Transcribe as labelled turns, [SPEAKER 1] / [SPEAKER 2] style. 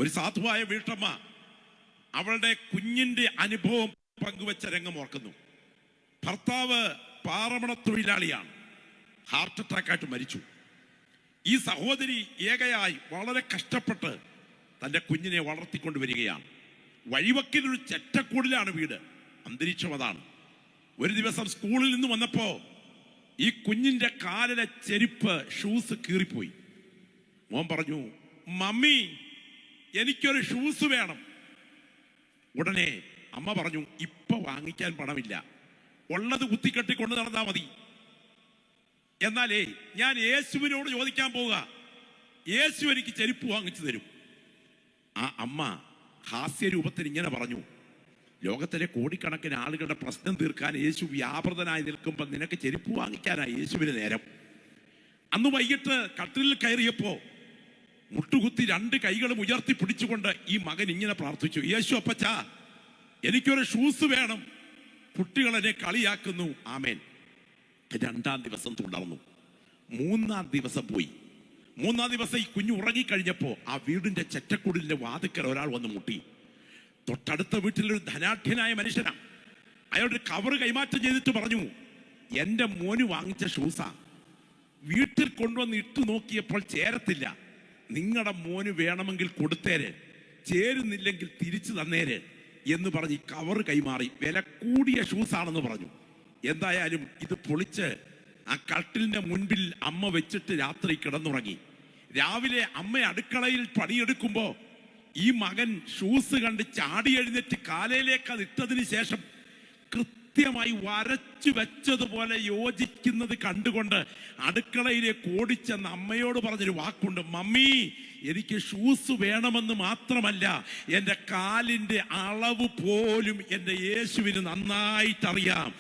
[SPEAKER 1] ഒരു സാധുവായ വീട്ടമ്മ അവളുടെ കുഞ്ഞിന്റെ അനുഭവം പങ്കുവെച്ച രംഗം ഓർക്കുന്നു. ഭർത്താവ് പാറമണ തൊഴിലാളിയാണ്, ഹാർട്ട് അറ്റാക്കായിട്ട് മരിച്ചു. ഈ സഹോദരി ഏകയായി വളരെ കഷ്ടപ്പെട്ട് തൻ്റെ കുഞ്ഞിനെ വളർത്തിക്കൊണ്ടുവരികയാണ്. വഴിവക്കിലൊരു ചെറ്റക്കൂടിലാണ് വീട്, അന്തരീക്ഷം അതാണ്. ഒരു ദിവസം സ്കൂളിൽ നിന്ന് വന്നപ്പോ ഈ കുഞ്ഞിന്റെ കാലിലെ ചെരുപ്പ്, ഷൂസ് കീറിപ്പോയി. മോൻ പറഞ്ഞു, മമ്മി എനിക്കൊരു ഷൂസ് വേണം. ഉടനെ അമ്മ പറഞ്ഞു, ഇപ്പൊ വാങ്ങിക്കാൻ പണമില്ല, ഉള്ളത് കുത്തിക്കെട്ടിക്കൊണ്ട് നടന്നാ മതി. എന്നാലേ ഞാൻ യേശുവിനോട് ചോദിക്കാൻ പോവുക, യേശു എനിക്ക് ചെരുപ്പ് വാങ്ങിച്ചു തരും. ആ അമ്മ ഹാസ്യരൂപത്തിൽ ഇങ്ങനെ പറഞ്ഞു, ലോകത്തിലെ കോടിക്കണക്കിന് ആളുകളുടെ പ്രശ്നം തീർക്കാൻ യേശു വ്യാപൃതനായി നിൽക്കുമ്പോൾ നിനക്ക് ചെരുപ്പ് വാങ്ങിക്കാനായി യേശുവിന് നേരം. അന്ന് വൈകിട്ട് കട്ടിലിൽ കയറിയപ്പോ മുട്ടുകുത്തി രണ്ട് കൈകളും ഉയർത്തി പിടിച്ചുകൊണ്ട് ഈ മകൻ ഇങ്ങനെ പ്രാർത്ഥിച്ചു, യേശു അപ്പച്ചാ എനിക്കൊരു ഷൂസ് വേണം, കുട്ടികൾ എന്നെ കളിയാക്കുന്നു. ആമേൻ. രണ്ടാം ദിവസം തുടർന്നു, മൂന്നാം ദിവസം പോയി. മൂന്നാം ദിവസം ഈ കുഞ്ഞു ഉറങ്ങിക്കഴിഞ്ഞപ്പോ ആ വീടിന്റെ ചെറ്റക്കുടിലിന്റെ വാതിക്കൽ ഒരാൾ വന്ന് മുട്ടി. തൊട്ടടുത്ത വീട്ടിലൊരു ധനാഢ്യനായ മനുഷ്യനാ. അയാളുടെ കവറ് കൈമാറ്റം ചെയ്തിട്ട് പറഞ്ഞു, എന്റെ മോന് വാങ്ങിച്ച ഷൂസാ, വീട്ടിൽ കൊണ്ടുവന്ന് ഇട്ടു നോക്കിയപ്പോൾ ചേരത്തില്ല, നിങ്ങളുടെ മോന് വേണമെങ്കിൽ കൊടുത്തേര്, ചേരുന്നില്ലെങ്കിൽ തിരിച്ചു തന്നേര് എന്ന് പറഞ്ഞ് കവറ് കൈമാറി. വില കൂടിയ ഷൂസാണെന്ന് പറഞ്ഞു. എന്തായാലും ഇത് പൊളിച്ച് ആ കട്ടിലിന്റെ മുൻപിൽ അമ്മ വെച്ചിട്ട് രാത്രി കിടന്നുറങ്ങി. രാവിലെ അമ്മ അടുക്കളയിൽ പണിയെടുക്കുമ്പോ ഈ മകൻ ഷൂസ് കണ്ട് ചാടി എഴുന്നേറ്റ് കാലയിലേക്ക് അത് ഇട്ടതിന് ശേഷം കൃത്യമായി വരച്ചു വെച്ചതുപോലെ യോജിക്കുന്നത് കണ്ടുകൊണ്ട് അടുക്കളയിലേക്ക് ഓടിച്ചെന്ന് അമ്മയോട് പറഞ്ഞൊരു വാക്കുണ്ട്, മമ്മി എനിക്ക് ഷൂസ് വേണമെന്ന് മാത്രമല്ല, എൻ്റെ കാലിൻ്റെ അളവ് പോലും എൻ്റെ യേശുവിന് നന്നായിട്ടറിയാം.